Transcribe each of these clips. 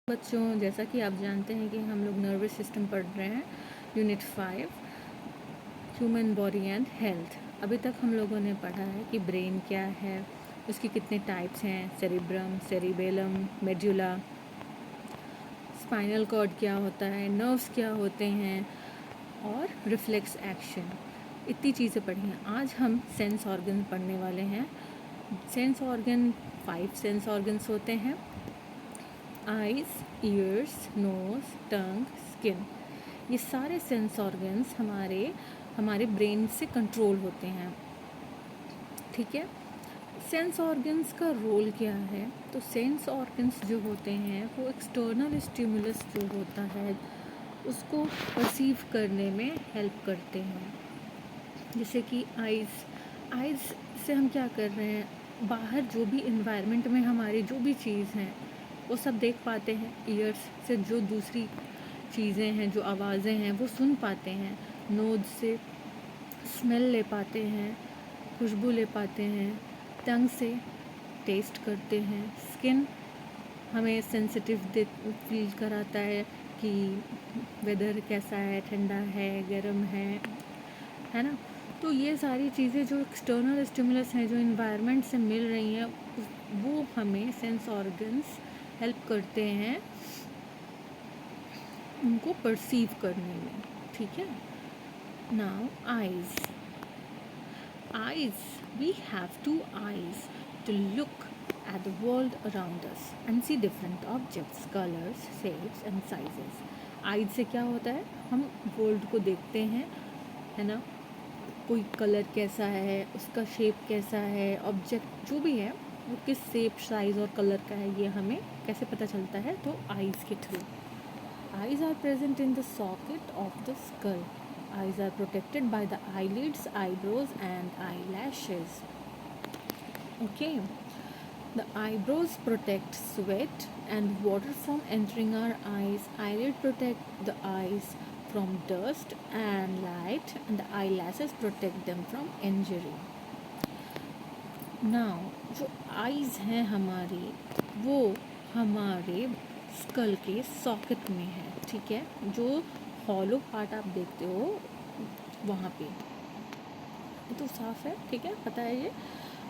बच्चों, जैसा कि आप जानते हैं कि हम लोग नर्वस सिस्टम पढ़ रहे हैं, unit 5 human body and health. अभी तक हम लोगों ने पढ़ा है कि ब्रेन क्या है, उसकी कितने टाइप्स हैं, cerebrum, cerebellum, medulla, spinal cord क्या होता है, नर्व्स क्या होते हैं और रिफ्लेक्स एक्शन, इतनी चीज़ें पढ़ी हैं। आज हम सेंस ऑर्गन पढ़ने वाले हैं। सेंस ऑर्गन 5 सेंस ऑर्गन्स होते हैं: आइज़, ईयर्स, नोज़, टंग, स्किन। ये सारे सेंस ऑर्गन्स हमारे ब्रेन से कंट्रोल होते हैं। ठीक है। सेंस ऑर्गन्स का रोल क्या है? तो सेंस ऑर्गन्स जो होते हैं वो एक्सटर्नल स्टिमुलस जो होता है उसको परसीव करने में हेल्प करते हैं। जैसे कि आइज़ से हम क्या कर रहे हैं, बाहर जो भी इन्वायरमेंट में हमारी जो भी चीज़ हैं वो सब देख पाते हैं। ईयर्स से जो दूसरी चीज़ें हैं, जो आवाज़ें हैं वो सुन पाते हैं। नोज़ से स्मेल ले पाते हैं, खुशबू ले पाते हैं। टंग से टेस्ट करते हैं। स्किन हमें सेंसिटिव फील कराता है कि वेदर कैसा है, ठंडा है, गर्म है ना। तो ये सारी चीज़ें जो एक्सटर्नल स्टिमुलस हैं, जो इन्वायरमेंट से मिल रही हैं, वो हमें सेंस ऑर्गन्स हेल्प करते हैं उनको परसीव करने में। ठीक है। Now eyes we have two eyes to look at the world around us and see different objects, colors, shapes and sizes. Eyes से क्या होता है, हम वर्ल्ड को देखते हैं, है ना। कोई कलर कैसा है, उसका शेप कैसा है, ऑब्जेक्ट जो भी है वो किस शेप, साइज़ और कलर का है, ये हमें कैसे पता चलता है? तो आइज़ के थ्रू। Eyes are present in the socket of the skull. Eyes are protected by the eyelids, eyebrows and eyelashes. Okay. The eyebrows protect sweat and water from entering our eyes. Eyelids protect the eyes from dust and light, and the eyelashes protect them from injury. Now, जो eyes हैं हमारी, वो हमारे school के socket में है। ठीक है। जो हॉलो पार्ट आप देखते हो वहाँ पे, ये तो साफ है। ठीक है, पता है ये।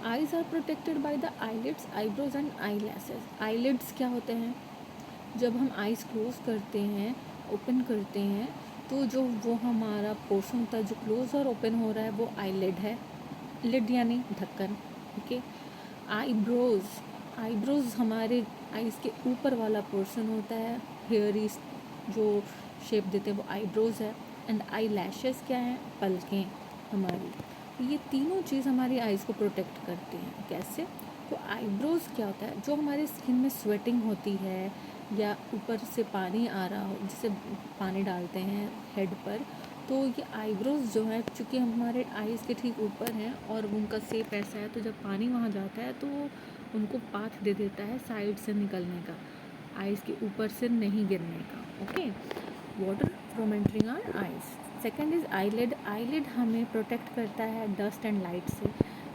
Eyes are protected by the eyelids, eyebrows and eyelashes. Eyelids क्या होते हैं? जब हम आइज़ क्लोज करते हैं, ओपन करते हैं, तो जो वो हमारा पोर्शन होता है जो क्लोज और ओपन हो रहा है वो आईलिड है। लिड यानी ढक्कन। ओके। आईब्रोज हमारे आइज़ के ऊपर वाला पोर्शन होता है। हेयरी जो शेप देते हैं वो आईब्रोज है। एंड आई लैशेस क्या है? पलकें हमारी। ये तीनों चीज़ हमारी आइज़ को प्रोटेक्ट करती हैं। कैसे? तो आईब्रोज क्या होता है? जो हमारे स्किन में स्वेटिंग होती है या ऊपर से पानी आ रहा हो, जिसे पानी डालते हैं हेड पर, तो ये आईब्रोज जो है, चूँकि हमारे आइज़ के ठीक ऊपर हैं और उनका शेप ऐसा है, तो जब पानी वहाँ जाता है तो उनको पाथ दे देता है साइड से निकलने का, आइज़ के ऊपर से नहीं गिरने का। Okay. Water from entering our eyes. Second is eyelid. Eyelid हमें प्रोटेक्ट करता है डस्ट एंड लाइट से।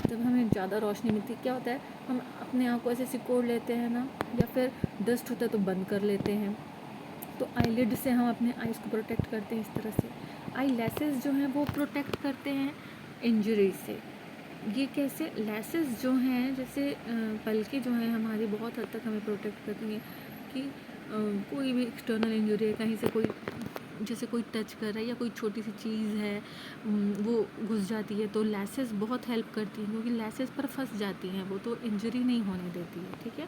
जब हमें ज़्यादा रोशनी मिलती है, क्या होता है, हम अपने आँखों ऐसे सिकोड़ लेते हैं ना, या फिर डस्ट होता है तो बंद कर लेते हैं। तो आईलिड से हम अपने आइज़ को प्रोटेक्ट करते हैं इस तरह से। आई लैसेस जो हैं वो प्रोटेक्ट करते हैं इंजरी से। ये कैसे? लैसेस जो हैं, जैसे पलकें जो हैं हमारी, बहुत हद तक हमें प्रोटेक्ट करती हैं कि कोई भी एक्सटर्नल इंजरी है, कहीं से कोई, जैसे कोई टच कर रहा है या कोई छोटी सी चीज़ है वो घुस जाती है, तो लैसेस बहुत हेल्प करती हैं, क्योंकि लैसेस पर फंस जाती हैं वो, तो इंजरी नहीं होने देती है। ठीक है।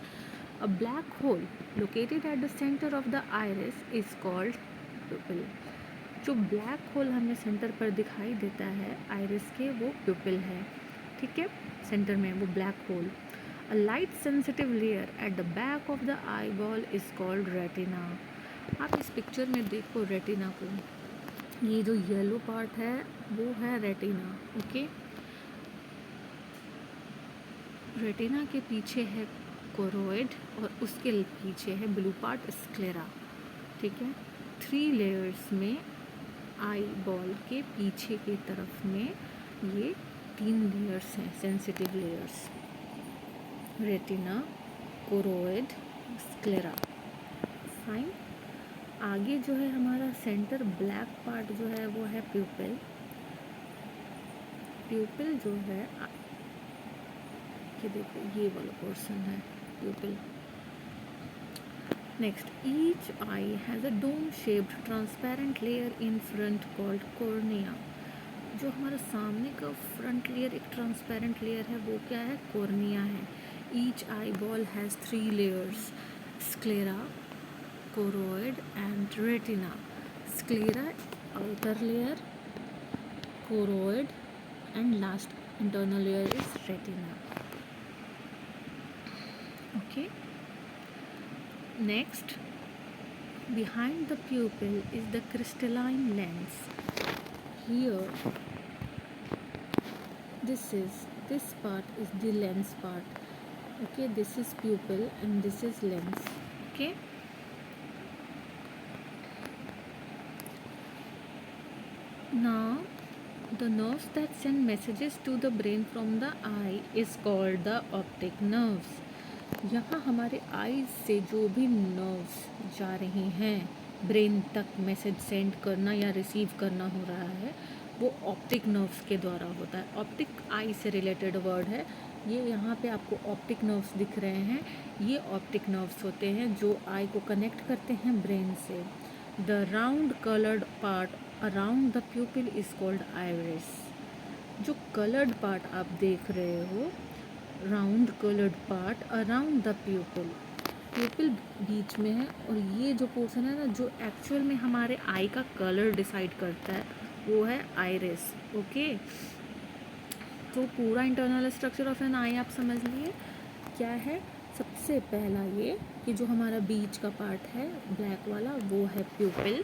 अ black hole located at the centre of the iris is called प्यूपिल। जो ब्लैक होल हमें सेंटर पर दिखाई देता है आइरिस के, वो प्यूपिल है। ठीक है। सेंटर में वो black hole. A light sensitive layer at the back of the eye ball is called retina. आप इस पिक्चर में देखो रेटिना को, ये जो येलो पार्ट है वो है रेटिना। ओके। रेटिना के पीछे है कोरोइड और उसके पीछे है ब्लू पार्ट, स्क्लेरा। ठीक है। 3 लेयर्स में, आई बॉल के पीछे की तरफ में ये 3 लेयर्स हैं, sensitive layers: retina, choroid, sclera. Fine. आगे जो है हमारा सेंटर ब्लैक पार्ट जो है वो है प्यूपिल। प्यूपिल जो है ये देखो ये वाला पोर्शन है pupil. Next, each eye has a dome shaped transparent layer in front called cornea. जो हमारा सामने का फ्रंट लेयर एक ट्रांसपेरेंट लेयर है वो क्या है, कॉर्निया है। Each eyeball has 3 layers, sclera, choroid and retina. Sclera outer layer, choroid and last internal layer is retina. Okay, next, behind the pupil is the crystalline lens. Here this part is the lens part. Okay, this is pupil and this is lens. Okay, now the nerves that send messages to the brain from the eye is called the optic nerves. यहाँ हमारे eyes से जो भी nerves जा रहे हैं brain तक message send करना या रिसीव करना हो रहा है वो ऑप्टिक नर्व्स के द्वारा होता है। ऑप्टिक आई से रिलेटेड वर्ड है ये। यहाँ पे आपको ऑप्टिक नर्व्स दिख रहे हैं, ये ऑप्टिक नर्व्स होते हैं जो आई को कनेक्ट करते हैं ब्रेन से। The round coloured part around the pupil is called iris. जो कलर्ड पार्ट आप देख रहे हो, round coloured part around the pupil, pupil बीच में है। और ये जो पोर्शन है ना जो एक्चुअल में हमारे आई का कलर डिसाइड करता है वो है आइरिस। ओके, तो पूरा इंटरनल स्ट्रक्चर ऑफ एन आई आप समझ लिए क्या है। सबसे पहला ये कि जो हमारा बीच का पार्ट है ब्लैक वाला वो है प्यूपिल,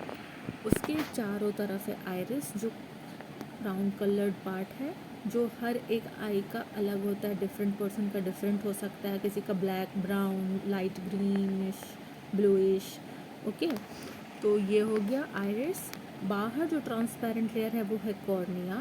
उसके चारों तरफ है आइरिस जो राउंड कलर्ड पार्ट है, जो हर एक आई का अलग होता है, डिफरेंट पर्सन का डिफरेंट हो सकता है, किसी का black, brown, light greenish, bluish. Okay, तो ये हो गया आइरिस। बाहर जो ट्रांसपेरेंट लेयर है वो है कॉर्निया।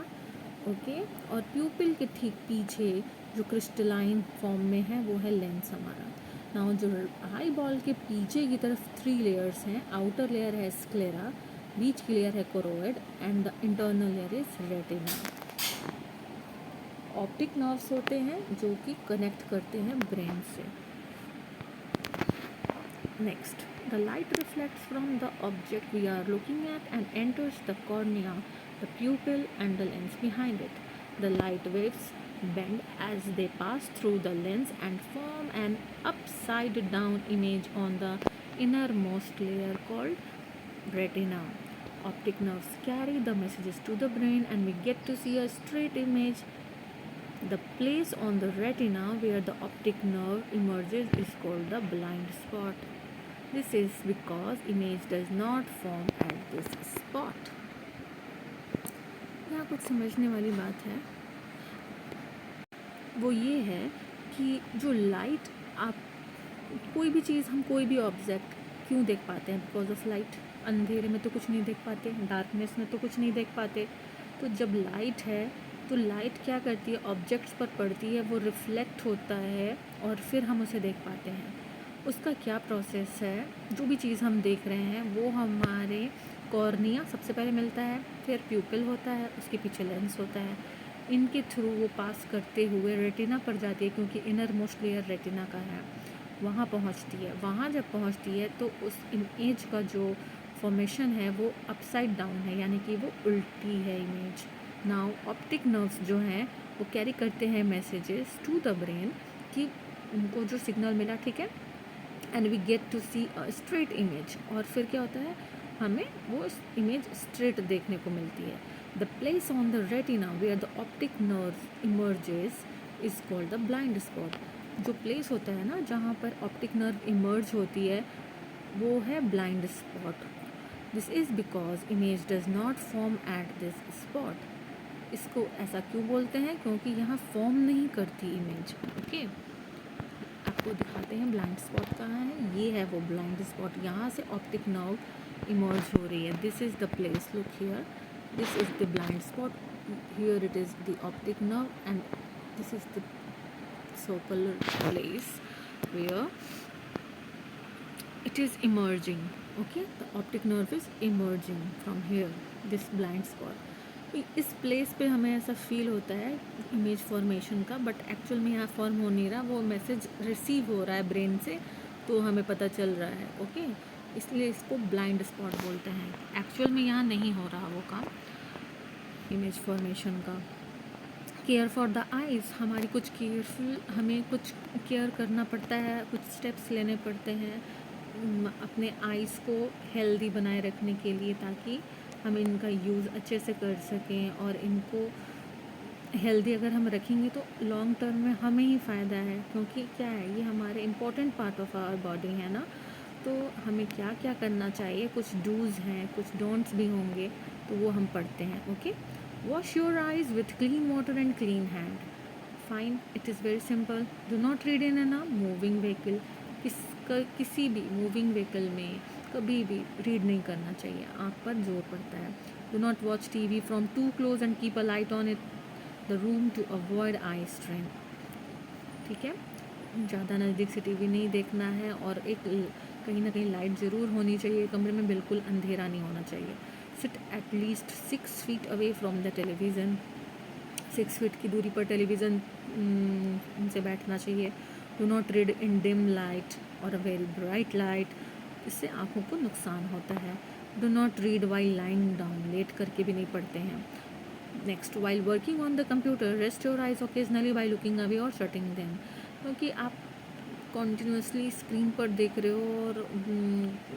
ओके, और प्यूपिल के ठीक पीछे जो क्रिस्टलाइन फॉर्म में है वो है लेंस हमारा। नाउ जो आई बॉल के पीछे की तरफ 3 लेयर्स हैं। आउटर लेयर है स्क्लेरा, बीच की लेयर है choroid and the internal layer is retina. Optic nerves होते हैं जो कि कनेक्ट करते हैं ब्रेन से। Next, the light reflects from the object we are looking at and enters the cornea, the pupil and the lens behind it. The light waves bend as they pass through the lens and form an upside down image on the innermost layer called retina. Optic nerves carry the messages to the brain and we get to see a straight image. The place on the retina where the optic nerve emerges is called the blind spot. This is because image does not form at this spot. यहाँ कुछ समझने वाली बात है, वो ये है कि जो लाइट आप कोई भी चीज़, हम कोई भी ऑब्जेक्ट क्यों देख पाते हैं, बिकॉज ऑफ लाइट। अंधेरे में तो कुछ नहीं देख पाते, डार्कनेस में तो कुछ नहीं देख पाते। तो जब लाइट है तो लाइट क्या करती है, ऑब्जेक्ट्स पर पड़ती है, वो रिफ्लेक्ट होता है और फिर हम उसे देख पाते हैं। उसका क्या प्रोसेस है, जो भी चीज़ हम देख रहे हैं वो हमारे कॉर्निया सबसे पहले मिलता है, फिर प्यूपिल होता है, उसके पीछे लेंस होता है। इनके थ्रू वो पास करते हुए रेटिना पर जाती है, क्योंकि इनर मोस्ट लेयर रेटिना का है, वहाँ पहुँचती है। वहाँ जब पहुँचती है तो उस इमेज का जो फॉर्मेशन है वो अपसाइड डाउन है, यानी कि वो उल्टी है इमेज। नाउ ऑप्टिक नर्व्स जो हैं वो कैरी करते हैं मैसेजेस टू द ब्रेन कि उनको जो सिग्नल मिला, ठीक है, and we get to see a straight image. और फिर क्या होता है, हमें वो इमेज स्ट्रेट देखने को मिलती है। The place on the retina where the optic nerve emerges is called the blind spot. जो प्लेस होता है ना जहाँ पर ऑप्टिक नर्व इमर्ज होती है वो है blind spot. This is because image does not form at this spot. इसको ऐसा क्यों बोलते हैं, क्योंकि यहाँ फॉर्म नहीं करती इमेज। ओके, आपको दिखाते हैं ब्लाइंड स्पॉट कहाँ है। ये है वो ब्लाइंड स्पॉट, यहाँ से ऑप्टिक नर्व इमर्ज हो रही है। This is the place, look here, this is the blind spot, here it is the optic nerve and this is the circular place where it is emerging. Okay, the optic nerve is emerging from here, this blind spot. इस place पे हमें ऐसा feel होता है image formation का, but actual में यहाँ form हो नहीं रहा, वो मैसेज रिसीव हो रहा है ब्रेन से, तो हमें पता चल रहा है. ओके, इसलिए इसको ब्लाइंड स्पॉट बोलते हैं. एक्चुअल में यहाँ नहीं हो रहा वो काम इमेज फॉर्मेशन का. केयर फॉर द आइज़, हमारी कुछ केयरफुल, हमें कुछ केयर करना पड़ता है, कुछ स्टेप्स लेने पड़ते हैं अपने आइज़ को हेल्दी बनाए रखने के लिए, ताकि हम इनका यूज़ अच्छे से कर सकें. और इनको हेल्दी अगर हम रखेंगे तो लॉन्ग टर्म में हमें ही फ़ायदा है, क्योंकि क्या है, ये हमारे important part of our body है ना. तो हमें क्या क्या करना चाहिए, कुछ डूज़ हैं, कुछ डोंट्स भी होंगे, तो वो हम पढ़ते हैं. Okay, wash your eyes with clean water and clean hand. Fine, it is very simple. Do not read in a moving vehicle. किसी भी मूविंग व्हीकल में कभी भी रीड नहीं करना चाहिए, आँख पर जोर पड़ता है. Do not watch TV from too close and keep a light on it the room to avoid eye strain. ठीक है, ज़्यादा नज़दीक से टीवी नहीं देखना है, और एक कहीं ना कहीं लाइट ज़रूर होनी चाहिए कमरे में, बिल्कुल अंधेरा नहीं होना चाहिए. Sit at least 6 feet away from the television. 6 feet की दूरी पर टेलीविज़न से बैठना चाहिए. Do not read in dim light और अ वेरी ब्राइट लाइट, इससे आँखों को नुकसान होता है. Do not read while lying down, लेट करके भी नहीं पढ़ते हैं. Next, while working on the computer rest your eyes occasionally by looking away और शटिंग देम. क्योंकि आप कॉन्टिन्यूसली स्क्रीन पर देख रहे हो और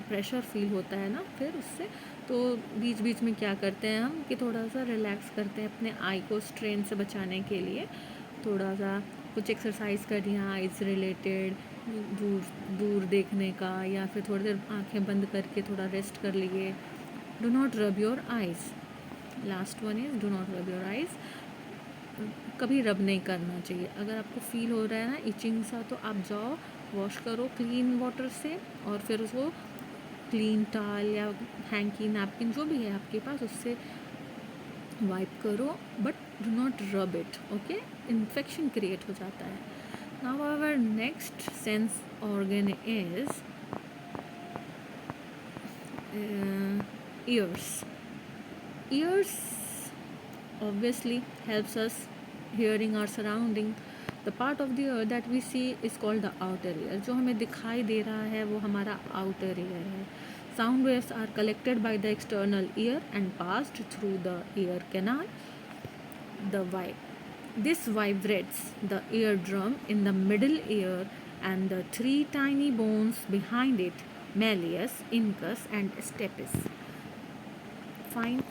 प्रेशर फील होता है ना फिर उससे, तो बीच बीच में क्या करते हैं हम कि थोड़ा सा रिलैक्स करते हैं अपने आई को स्ट्रेन से बचाने के लिए. थोड़ा सा कुछ एक्सरसाइज कर दिया आइज़ रिलेटेड, दूर दूर देखने का, या फिर थोड़ी देर आंखें बंद करके थोड़ा रेस्ट कर लिए. Do not rub your eyes. Last one is do not rub your eyes. कभी रब नहीं करना चाहिए. अगर आपको फील हो रहा है ना इचिंग सा, तो आप जाओ वॉश करो क्लीन वाटर से, और फिर उसको क्लीन टाल या हैंकी नैपकिन जो भी है आपके पास उससे वाइप करो, but do not rub it. Okay, infection create हो जाता है. Now our next sense organ is ears. Ears obviously helps us hearing our surrounding. The part of the ear that we see is called the outer ear. जो हमें दिखाई दे रहा है वो हमारा outer ear है. Sound waves are collected by the external ear and passed through the ear canal. This vibrates the eardrum in the middle ear and the 3 tiny bones behind it, malleus, incus and stapes. Fine.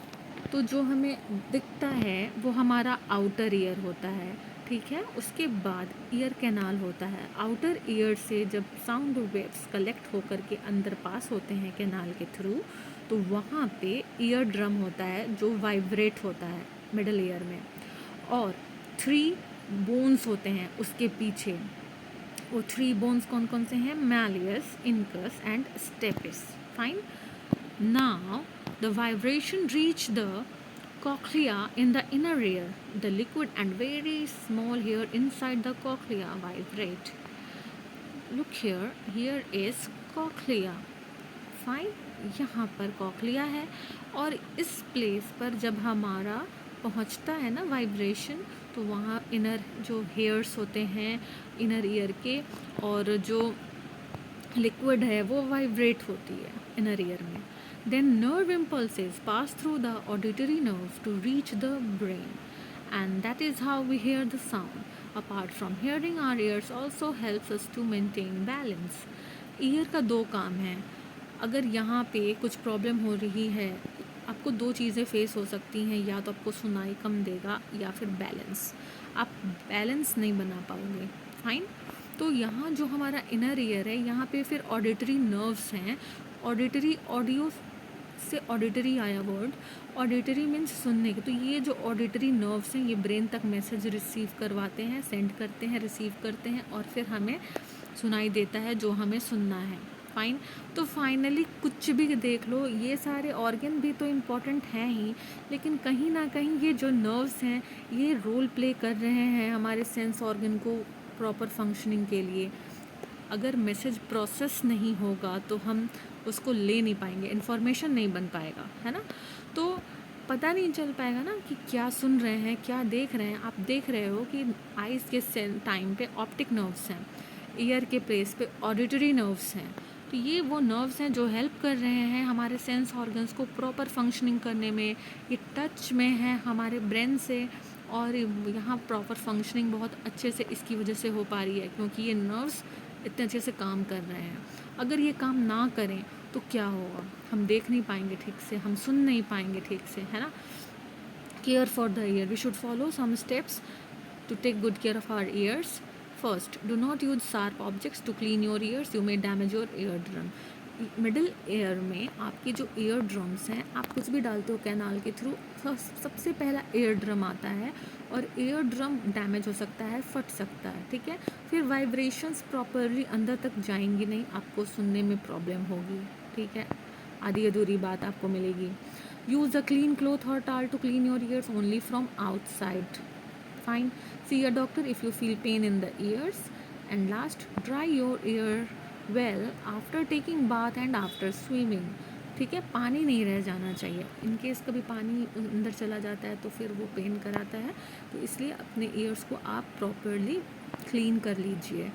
तो जो हमें दिखता है वो हमारा outer ear होता है. ठीक है, उसके बाद ईयर कैनाल होता है. आउटर ईयर से जब साउंड वेव्स कलेक्ट होकर के अंदर पास होते हैं कैनाल के थ्रू, तो वहाँ पे ईयर ड्रम होता है जो वाइब्रेट होता है मिडल ईयर में, और 3 बोन्स होते हैं उसके पीछे. वो 3 बोन्स कौन कौन से हैं? Malleus, incus and stapes. Fine. Now the vibration reach the cochlea in the inner ear. The liquid and very small hair inside the cochlea vibrate. Look here, here is cochlea. Fine. यहाँ पर cochlea है, और इस place पर जब हमारा पहुँचता है ना वाइब्रेशन, तो वहाँ इनर जो हेयर्स होते हैं इनर ईयर के, और जो लिक्विड है वो वाइब्रेट होती है इनर ईयर में. Then nerve impulses pass through the auditory nerve to reach the brain, and that is how we hear the sound. Apart from hearing, our ears also helps us to maintain balance. Year का 2 काम है. अगर यहाँ पे कुछ problem हो रही है, आपको 2 चीज़ें फेस हो सकती हैं, या तो आपको सुनाई कम देगा या फिर बैलेंस. आप बैलेंस नहीं बना पाओगे. फाइन. तो यहाँ जो हमारा इनर ईयर है, यहाँ पे फिर ऑडिटरी नर्व्स हैं. ऑडिटरी, ऑडियो से ऑडिटरी आया वर्ड. ऑडिटरी मीन्स सुनने के. तो ये जो ऑडिटरी नर्व्स हैं ये ब्रेन तक मैसेज रिसीव करवाते हैं, सेंड करते हैं, रिसीव करते हैं, और फिर हमें सुनाई देता है जो हमें सुनना है. फाइन. तो फाइनली कुछ भी देख लो, ये सारे ऑर्गन भी तो इम्पॉर्टेंट हैं ही, लेकिन कहीं ना कहीं ये जो नर्व्स हैं ये रोल प्ले कर रहे हैं हमारे सेंस ऑर्गन को प्रॉपर फंक्शनिंग के लिए. अगर मैसेज प्रोसेस नहीं होगा तो हम उसको ले नहीं पाएंगे, इन्फॉर्मेशन नहीं बन पाएगा, है ना। तो पता नहीं चल पाएगा ना कि क्या सुन रहे हैं, क्या देख रहे हैं। आप देख रहे हो कि आइज़ के टाइम पे ऑप्टिक नर्व्स हैं, ईयर के प्लेस पे ऑडिटरी नर्व्स हैं। तो ये वो नर्व्स हैं जो हेल्प कर रहे हैं हमारे सेंस ऑर्गन्स को प्रॉपर फंक्शनिंग करने में। ये टच में है हमारे ब्रेन से, और यहाँ प्रॉपर फंक्शनिंग बहुत अच्छे से इसकी वजह से हो पा रही है, क्योंकि ये नर्व्स इतने अच्छे से काम कर रहे हैं। अगर ये काम ना करें तो क्या होगा, हम देख नहीं पाएंगे ठीक से, हम सुन नहीं पाएंगे ठीक से, है ना। Care for the ear, we should follow some steps to take good care of our ears. First, do not use sharp objects to clean your ears. You may damage your eardrum. Middle air में आपकी जो year drums हैं, आप कुछ भी डालते हो canal के थ्रू, सबसे पहला ईयर ड्रम आता है और ईयर ड्रम डैमेज हो सकता है, फट सकता है, ठीक है। फिर वाइब्रेशंस प्रॉपरली अंदर तक जाएंगी नहीं, आपको सुनने में प्रॉब्लम होगी, ठीक है, आधी अधूरी बात आपको मिलेगी। यूज़ अ क्लीन क्लॉथ और towel to clean your ears only from outside. Fine. See a doctor if you feel pain in the ears. And last, dry your ear well after taking bath and after swimming. ठीक है, पानी नहीं रह जाना चाहिए। In case कभी पानी अंदर चला जाता है तो फिर वो पेन कराता है, तो इसलिए अपने ईयर्स को आप प्रॉपरली क्लीन कर लीजिए।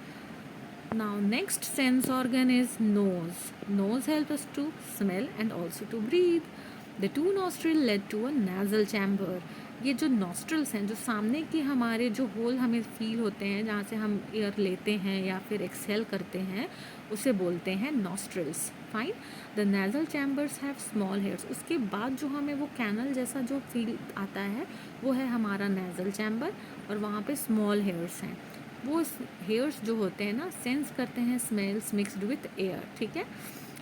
Now next sense organ is nose. Nose helps us to smell and also to breathe. The two nostril led to a nasal chamber. ये जो नॉस्ट्रल्स हैं, जो सामने के हमारे जो होल हमें फील होते हैं, जहाँ से हम एयर लेते हैं या फिर एक्सहेल करते हैं, उसे बोलते हैं nostrils. Fine. The nasal chambers have small hairs. उसके बाद जो हमें वो कैनल जैसा जो फील आता है वो है हमारा नेजल चैम्बर, और वहाँ पे स्मॉल हेयर्स हैं. वो हेयर्स जो होते हैं ना, सेंस करते हैं स्मेल्स मिक्सड विथ एयर, ठीक है.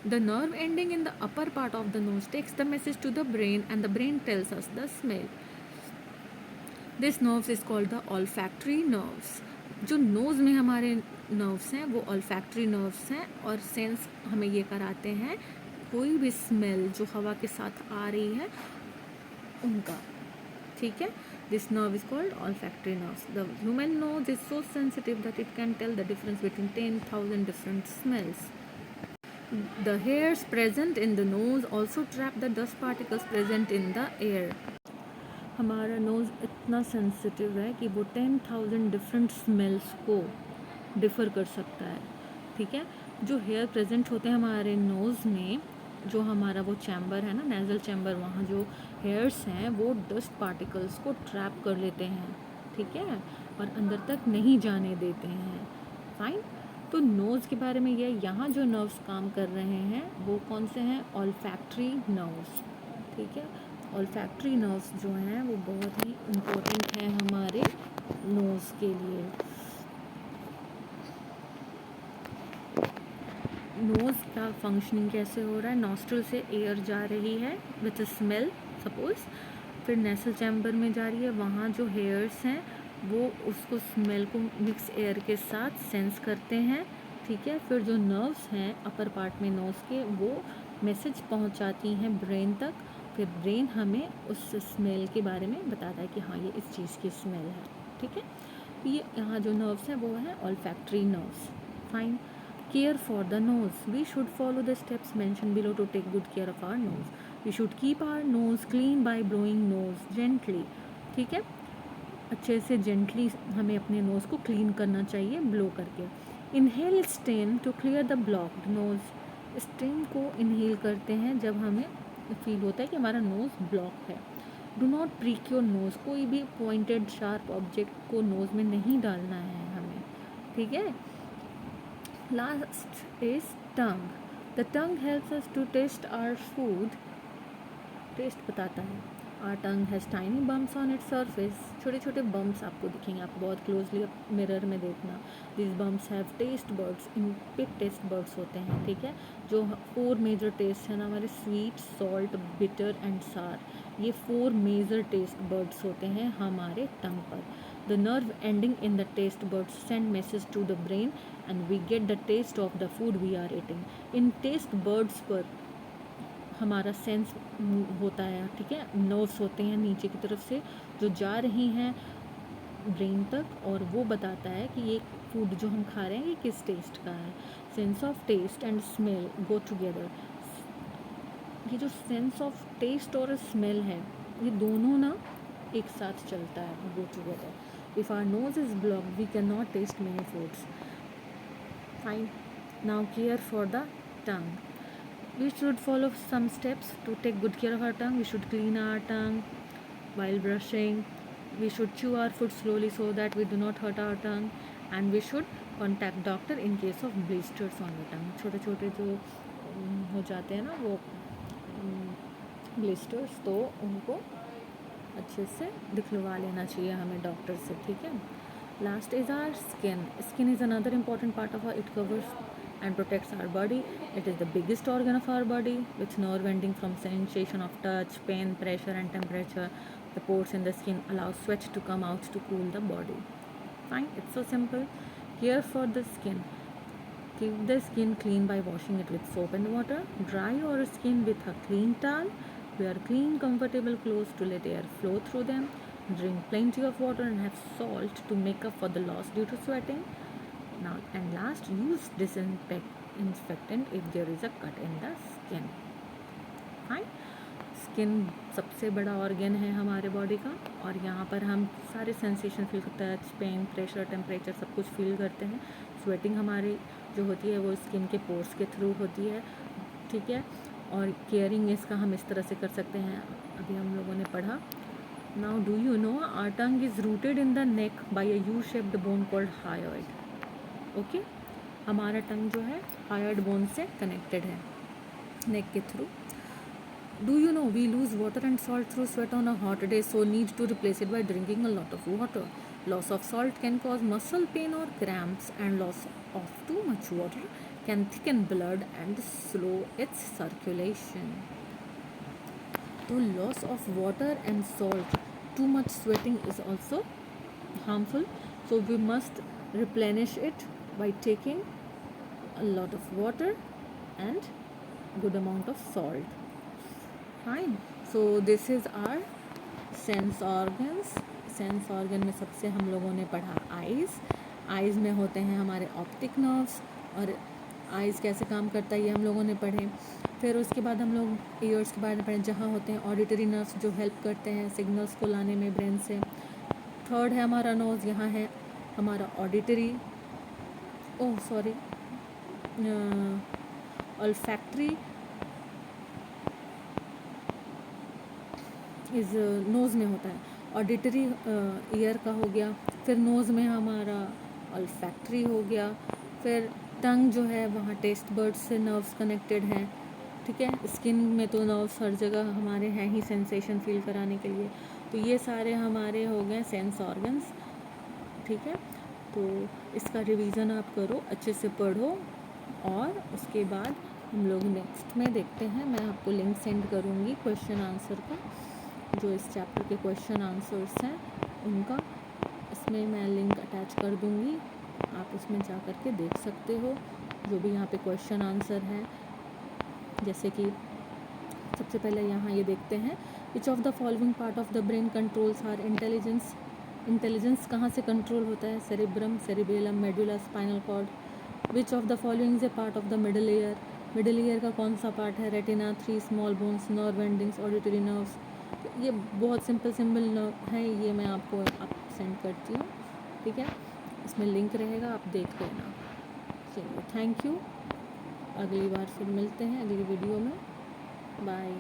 The nerve ending in the upper part of the nose takes the message to the brain and the brain tells us the smell. This nerves is called the olfactory nerves. जो nose में हमारे nerves हैं वो olfactory nerves हैं, और sense हमें ये कराते हैं कोई भी स्मेल जो हवा के साथ आ रही है उनका, ठीक है. This nerve is called olfactory nerves. The human nose is so sensitive that it can tell the difference between 10,000 different smells. The hairs present in the nose also trap the dust particles present in the air. हमारा nose इतना sensitive है कि वो 10,000 different smells को differ कर सकता है, ठीक है. जो हेयर प्रेजेंट होते हैं हमारे नोज़ में, जो हमारा वो चैम्बर है ना, नेज़ल चैम्बर, वहाँ जो हेयर्स हैं वो डस्ट पार्टिकल्स को ट्रैप कर लेते हैं, ठीक है, और अंदर तक नहीं जाने देते हैं. फाइन. तो नोज़ के बारे में ये, यहाँ जो नर्व्स काम कर रहे हैं वो कौन से हैं, ऑल्फैक्टरी नर्व्स, ठीक है. ऑल्फैक्टरी नर्व्स जो हैं वो बहुत ही इम्पोर्टेंट हैं हमारे नोज़ के लिए. नोज़ का फंक्शनिंग कैसे हो रहा है, नॉस्ट्रल से एयर जा रही है विथ स्मेल सपोज, फिर नेसल चैम्बर में जा रही है, वहाँ जो हेयर्स हैं वो उसको स्मेल को मिक्स एयर के साथ सेंस करते हैं, ठीक है. फिर जो नर्व्स हैं अपर पार्ट में नोज़ के, वो मैसेज पहुंचाती हैं ब्रेन तक, फिर ब्रेन हमें उस स्मेल के बारे में बताता है कि हाँ ये इस चीज़ की स्मेल है, ठीक है. ये यहाँ जो नर्व्स हैं वो हैं olfactory nerves. Fine. Care for the nose. We should follow the steps mention below to take good care of our nose. We should keep our nose clean by blowing nose gently, ठीक है. अच्छे से gently हमें अपने nose को clean करना चाहिए blow करके. Inhale steam to clear the blocked nose. Steam को इनहेल करते हैं जब हमें फील होता है कि हमारा नोज़ ब्लॉक है. Do not prick your nose. कोई भी पॉइंटेड शार्प ऑब्जेक्ट को नोज़ में नहीं डालना है हमें, ठीक है. Last is tongue. The tongue helps us to taste our food. Taste बताता है. Our tongue has tiny bumps on its surface. छोटे छोटे बम्प्स आपको दिखेंगे, आप बहुत क्लोजली मिरर में देखना. This bumps have taste buds. इन पे टेस्ट बर्ड्स होते हैं, ठीक है. जो 4 मेजर टेस्ट हैं ना हमारे, स्वीट, सॉल्ट, बिटर एंड सार, ये 4 मेजर टेस्ट बर्ड्स होते हैं हमारे टंग पर. The nerve ending in the taste buds send message to the brain and we get the taste of the food we are eating. इन taste buds पर हमारा sense होता है, ठीक है. नर्व्स होते हैं नीचे की तरफ से जो जा रही हैं ब्रेन तक, और वो बताता है कि ये फूड जो हम खा रहे हैं ये किस टेस्ट का है। Sense of taste and smell go together. ये जो सेंस ऑफ टेस्ट और स्मेल है ये दोनों ना एक साथ चलता है, go together. If our nose is blocked we can not taste many foods. Fine, now care for the tongue. We should follow some steps to take good care of our tongue. We should clean our tongue while brushing. We should chew our food slowly so that we do not hurt our tongue. And we should contact doctor in case of blisters on the tongue. छोटे छोटे जो हो जाते हैं ना वो blisters, तो उनको अच्छे से दिखलवा लेना चाहिए हमें डॉक्टर से, ठीक है। Last is our skin. Skin is another important part of it covers and protects our body. It is the biggest organ of our body, with nerve ending from sensation of touch, pain, pressure and temperature. The pores in the skin allow sweat to come out to cool the body. Fine, it's so simple. Care for the skin. Keep the skin clean by washing it with soap and water. Dry your skin with a clean towel. Wear clean, comfortable clothes to let air flow through them. Drink plenty of water and have salt to make up for the loss due to sweating. Now and last, use disinfectant if there is a cut in the skin. Fine. Skin सबसे बड़ा organ है हमारे body का, और यहाँ पर हम सारे सेंसेशन फील करते हैं, टच, पेन, प्रेशर, टेम्परेचर सब कुछ फील करते हैं। स्वेटिंग हमारी जो होती है वो स्किन के पोर्स के थ्रू होती है, ठीक है। और केयरिंग इसका हम इस तरह से कर सकते हैं, अभी हम लोगों ने पढ़ा। Now do you know our tongue is rooted in the neck by a U shaped bone called hyoid. Okay, हमारा टंग जो है हायोइड बोन से कनेक्टेड है नेक के through. Do you know we lose water and salt through sweat on a hot day, so need to replace it by drinking a lot of water. Loss of salt can cause muscle pain और cramps, and loss of too much water can thicken blood and slow its circulation. तो loss of water and salt, too much sweating is also harmful, so we must replenish it by taking a lot of water and good amount of salt. Fine, so this is our sense organs. Sense organ में सबसे हम लोगों ने पढ़ा eyes. Eyes में होते हैं हमारे ऑप्टिक नर्व्स, और आइज़ कैसे काम करता है ये हम लोगों ने पढ़े। फिर उसके बाद हम लोग ईयर्स के बारे में पढ़े, जहाँ होते हैं ऑडिटरी नर्व्स जो हेल्प करते हैं सिग्नल्स को लाने में ब्रेन से। थर्ड है हमारा नोज़, यहाँ है हमारा auditory, oh sorry, olfactory is nose में होता है, ऑडिटरी ईयर का हो गया, फिर नोज़ में हमारा ऑल्फैक्टरी हो गया, फिर टंग जो है वहाँ टेस्ट बर्ड्स से नर्व्स कनेक्टेड हैं, ठीक है। स्किन में तो नर्व्स हर जगह हमारे हैं ही सेंसेशन फील कराने के लिए। तो ये सारे हमारे हो गए सेंस ऑर्गन्स, ठीक है। तो इसका रिवीजन आप करो, अच्छे से पढ़ो, और उसके बाद हम लोग नेक्स्ट में देखते हैं। मैं आपको लिंक सेंड करूँगी क्वेश्चन आंसर का, जो इस चैप्टर के क्वेश्चन आंसर्स हैं उनका, इसमें मैं लिंक अटैच कर दूँगी, आप उसमें जा कर के देख सकते हो जो भी यहाँ पे क्वेश्चन आंसर है। जैसे कि सबसे पहले यहाँ ये देखते हैं, which of the following part of the brain controls our intelligence. Intelligence कहाँ से कंट्रोल होता है? Cerebrum, cerebellum, medulla, spinal cord. Which of the following is a part of the middle ear. Middle ear का कौन सा part है? Retina, 3 small bones, nerve endings, auditory nerves. ये बहुत सिंपल है, ये मैं आपको आप सेंड करती हूँ, ठीक है। इसमें लिंक रहेगा, आप देख लेना। चलिए, थैंक यू, अगली बार फिर मिलते हैं अगली वीडियो में। बाय।